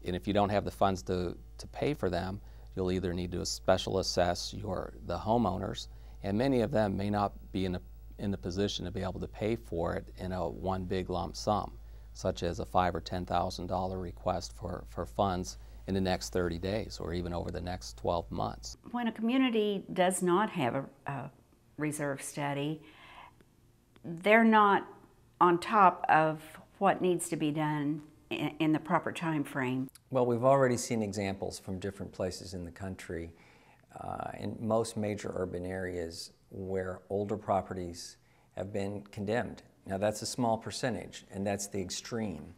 And if you don't have the funds to pay for them, you'll either need to special assess the homeowners, and many of them may not be in the position to be able to pay for it in a one big lump sum, such as a $5,000 or $10,000 request for funds in the next 30 days or even over the next 12 months. When a community does not have a reserve study, they're not on top of what needs to be done in the proper time frame. Well, we've already seen examples from different places in the country, in most major urban areas, where older properties have been condemned. Now that's a small percentage, and that's the extreme.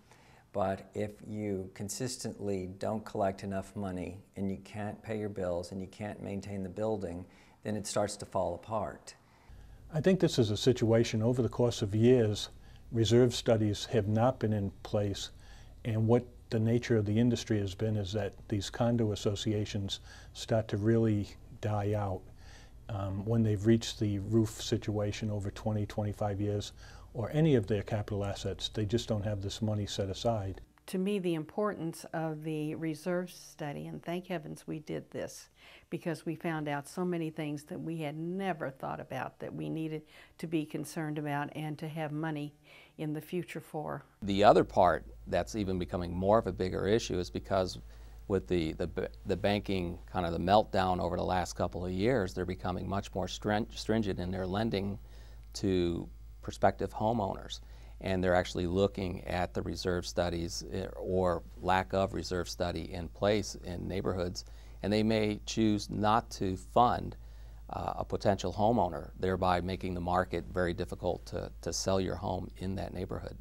But if you consistently don't collect enough money and you can't pay your bills and you can't maintain the building, then it starts to fall apart. I think this is a situation over the course of years, reserve studies have not been in place, and what the nature of the industry has been is that these condo associations start to really die out when they've reached the roof situation over 20, 25 years, or any of their capital assets. They just don't have this money set aside. To me, the importance of the reserve study, and thank heavens we did this, because we found out so many things that we had never thought about that we needed to be concerned about and to have money in the future for. The other part that's even becoming more of a bigger issue is because with the banking kind of the meltdown over the last couple of years, they're becoming much more stringent in their lending to prospective homeowners. And they're actually looking at the reserve studies or lack of reserve study in place in neighborhoods, and they may choose not to fund a potential homeowner, thereby making the market very difficult to sell your home in that neighborhood.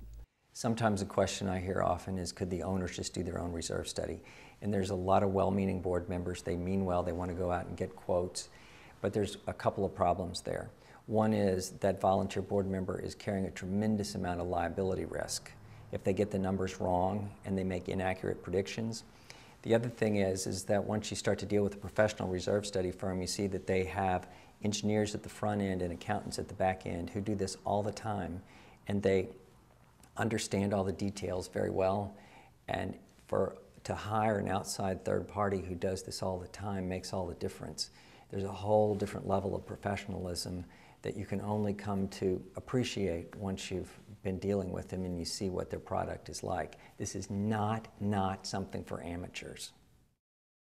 Sometimes a question I hear often is, could the owners just do their own reserve study? And there's a lot of well-meaning board members. They mean well, they want to go out and get quotes, but there's a couple of problems there. One is that volunteer board member is carrying a tremendous amount of liability risk if they get the numbers wrong and they make inaccurate predictions. The other thing is that once you start to deal with a professional reserve study firm, you see that they have engineers at the front end and accountants at the back end who do this all the time, and they understand all the details very well. And to hire an outside third party who does this all the time makes all the difference. There's a whole different level of professionalism that you can only come to appreciate once you've been dealing with them and you see what their product is like. This is not something for amateurs.